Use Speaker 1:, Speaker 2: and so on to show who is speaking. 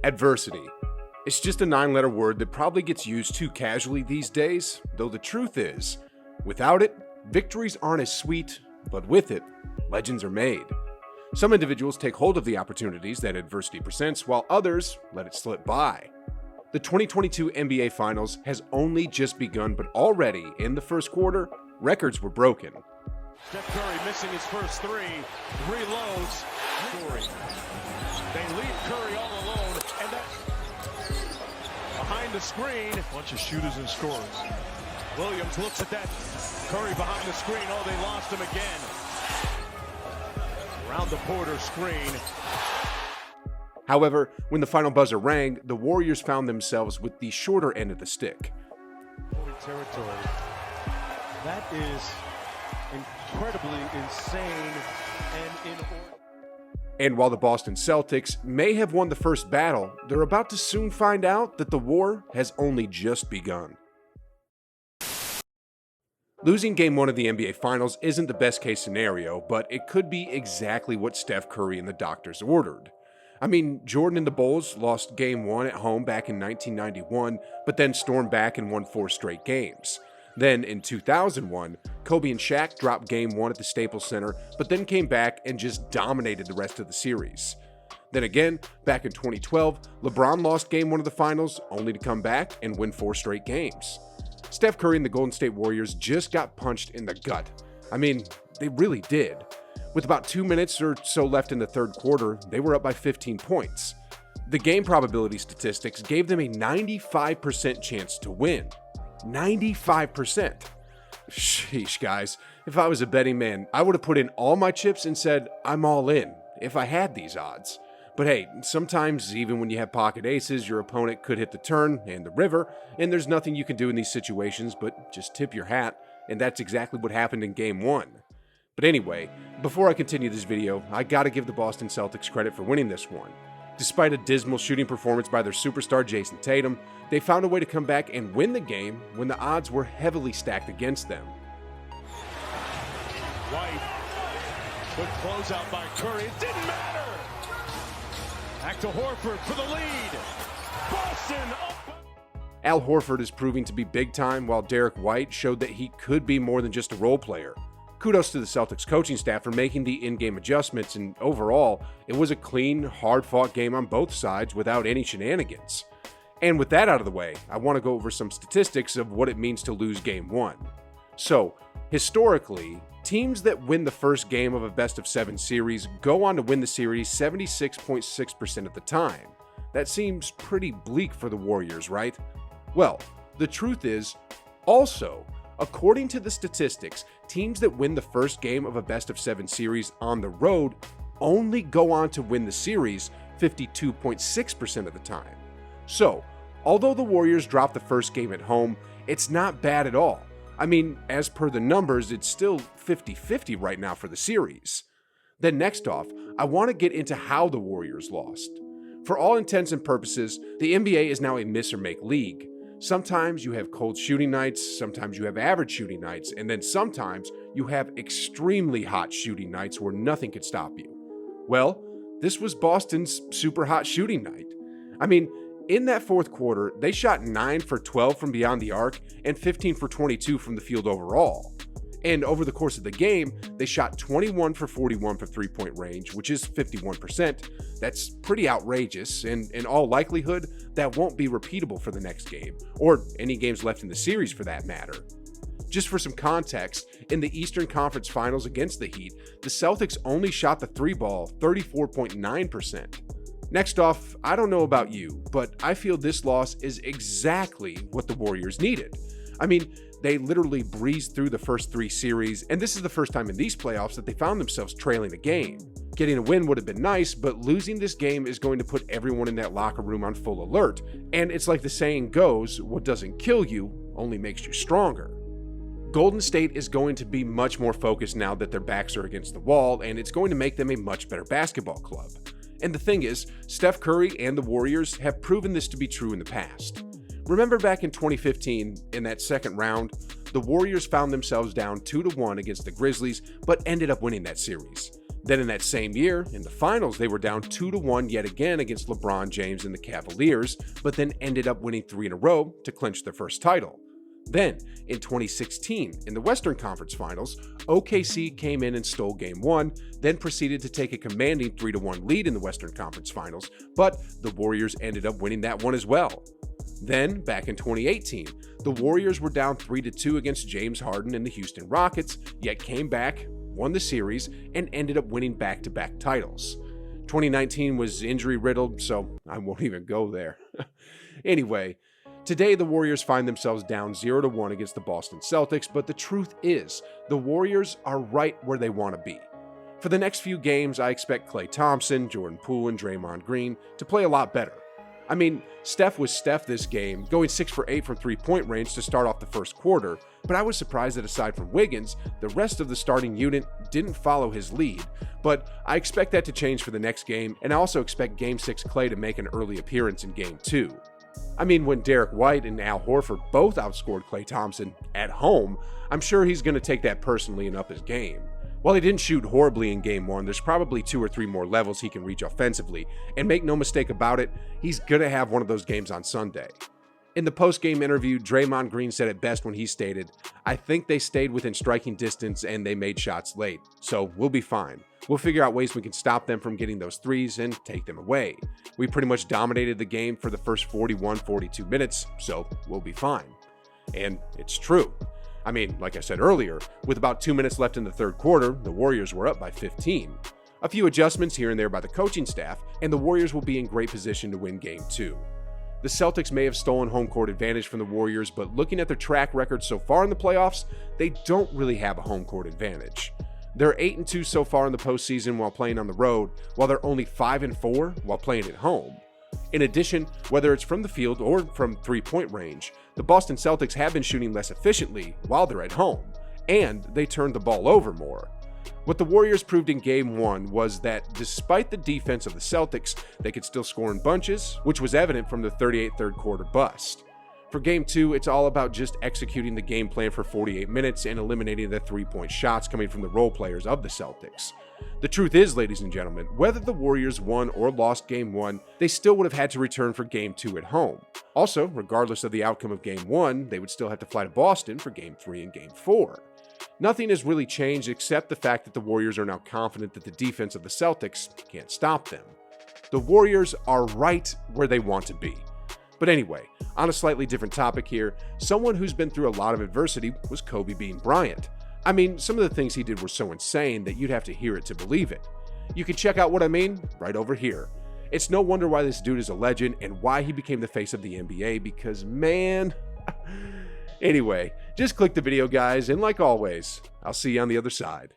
Speaker 1: Adversity. It's just a 9-letter word that probably gets used too casually these days, though the truth is, without it, victories aren't as sweet, but with it, legends are made. Some individuals take hold of the opportunities that adversity presents, while others let it slip by. The 2022 NBA Finals has only just begun, but already, in the first quarter, records were broken.
Speaker 2: Steph Curry missing his first three, reloads. Curry. They leave Curry all alone, and that's behind the screen.
Speaker 3: Bunch of shooters and scorers.
Speaker 2: Williams looks at that. Curry behind the screen. Oh, they lost him again. Around the Porter screen.
Speaker 1: However, when the final buzzer rang, the Warriors found themselves with the shorter end of the stick.
Speaker 3: Territory. That is incredibly insane and
Speaker 1: And while the Boston Celtics may have won the first battle, they're about to soon find out that the war has only just begun. Losing Game 1 of the NBA Finals isn't the best case scenario, but it could be exactly what Steph Curry and the doctors ordered. I mean, Jordan and the Bulls lost Game 1 at home back in 1991, but then stormed back and won 4 straight games. Then, in 2001, Kobe and Shaq dropped Game 1 at the Staples Center, but then came back and just dominated the rest of the series. Then again, back in 2012, LeBron lost Game 1 of the Finals, only to come back and win 4 straight games. Steph Curry and the Golden State Warriors just got punched in the gut. I mean, they really did. With about 2 minutes or so left in the third quarter, they were up by 15 points. The game probability statistics gave them a 95% chance to win. 95%. Sheesh, guys. If I was a betting man, I would have put in all my chips and said, I'm all in, if I had these odds. But hey, sometimes even when you have pocket aces, your opponent could hit the turn and the river, and there's nothing you can do in these situations but just tip your hat, and that's exactly what happened in Game 1. But anyway, before I continue this video, I gotta give the Boston Celtics credit for winning this one. Despite a dismal shooting performance by their superstar Jason Tatum, they found a way to come back and win the game when the odds were heavily stacked against them.
Speaker 2: White. Good closeout by Curry. It didn't matter. Back to Horford for the lead. Boston up.
Speaker 1: Al Horford is proving to be big time, while Derek White showed that he could be more than just a role player. Kudos to the Celtics coaching staff for making the in-game adjustments, and overall, it was a clean, hard-fought game on both sides without any shenanigans. And with that out of the way, I want to go over some statistics of what it means to lose Game 1. So, historically, teams that win the first game of a best-of-7 series go on to win the series 76.6% of the time. That seems pretty bleak for the Warriors, right? Well, the truth is, also, according to the statistics, teams that win the first game of a best-of-7 series on the road only go on to win the series 52.6% of the time. So, although the Warriors dropped the first game at home, it's not bad at all. I mean, as per the numbers, it's still 50-50 right now for the series. Then next off, I want to get into how the Warriors lost. For all intents and purposes, the NBA is now a miss or make league. Sometimes you have cold shooting nights, sometimes you have average shooting nights, and then sometimes you have extremely hot shooting nights where nothing could stop you. Well, this was Boston's super hot shooting night. I mean, in that fourth quarter, they shot 9 for 12 from beyond the arc and 15 for 22 from the field overall. And over the course of the game, they shot 21 for 41 for three-point range, which is 51%. That's pretty outrageous, and in all likelihood, that won't be repeatable for the next game, or any games left in the series for that matter. Just for some context, in the Eastern Conference Finals against the Heat, the Celtics only shot the three ball 34.9%. Next off, I don't know about you, but I feel this loss is exactly what the Warriors needed. I mean, they literally breezed through the first 3 series, and this is the first time in these playoffs that they found themselves trailing a game. Getting a win would have been nice, but losing this game is going to put everyone in that locker room on full alert. And it's like the saying goes, what doesn't kill you only makes you stronger. Golden State is going to be much more focused now that their backs are against the wall, and it's going to make them a much better basketball club. And the thing is, Steph Curry and the Warriors have proven this to be true in the past. Remember back in 2015, in that second round, the Warriors found themselves down 2-1 against the Grizzlies, but ended up winning that series. Then in that same year, in the finals, they were down 2-1 yet again against LeBron James and the Cavaliers, but then ended up winning 3 in a row to clinch their first title. Then, in 2016, in the Western Conference Finals, OKC came in and stole Game 1, then proceeded to take a commanding 3-1 lead in the Western Conference Finals, but the Warriors ended up winning that one as well. Then, back in 2018, the Warriors were down 3-2 against James Harden and the Houston Rockets, yet came back, won the series, and ended up winning back-to-back titles. 2019 was injury-riddled, so I won't even go there. Anyway, today the Warriors find themselves down 0-1 against the Boston Celtics, but the truth is, the Warriors are right where they want to be. For the next few games, I expect Klay Thompson, Jordan Poole, and Draymond Green to play a lot better. I mean, Steph was Steph this game, going 6 for 8 from three-point range to start off the first quarter, but I was surprised that aside from Wiggins, the rest of the starting unit didn't follow his lead. But I expect that to change for the next game, and I also expect Game 6 Klay to make an early appearance in Game 2. I mean, when Derek White and Al Horford both outscored Klay Thompson at home, I'm sure he's going to take that personally and up his game. While he didn't shoot horribly in Game 1, there's probably 2 or 3 more levels he can reach offensively, and make no mistake about it, he's going to have one of those games on Sunday. In the post-game interview, Draymond Green said it best when he stated, "I think they stayed within striking distance and they made shots late, so we'll be fine. We'll figure out ways we can stop them from getting those threes and take them away. We pretty much dominated the game for the first 41-42 minutes, so we'll be fine." And it's true. I mean, like I said earlier, with about 2 minutes left in the third quarter, the Warriors were up by 15. A few adjustments here and there by the coaching staff, and the Warriors will be in great position to win Game 2. The Celtics may have stolen home court advantage from the Warriors, but looking at their track record so far in the playoffs, they don't really have a home court advantage. They're 8-2 so far in the postseason while playing on the road, while they're only 5-4 while playing at home. In addition, whether it's from the field or from three-point range, the Boston Celtics have been shooting less efficiently while they're at home, and they turned the ball over more. What the Warriors proved in Game 1 was that despite the defense of the Celtics, they could still score in bunches, which was evident from the 38 third quarter bust. For Game 2, it's all about just executing the game plan for 48 minutes and eliminating the three-point shots coming from the role players of the Celtics. The truth is, ladies and gentlemen, whether the Warriors won or lost Game 1, they still would have had to return for Game 2 at home. Also, regardless of the outcome of Game 1, they would still have to fly to Boston for Game 3 and Game 4. Nothing has really changed except the fact that the Warriors are now confident that the defense of the Celtics can't stop them. The Warriors are right where they want to be. But anyway, on a slightly different topic here, someone who's been through a lot of adversity was Kobe Bean Bryant. I mean, some of the things he did were so insane that you'd have to hear it to believe it. You can check out what I mean right over here. It's no wonder why this dude is a legend and why he became the face of the NBA, because man... Anyway, just click the video, guys, and like always, I'll see you on the other side.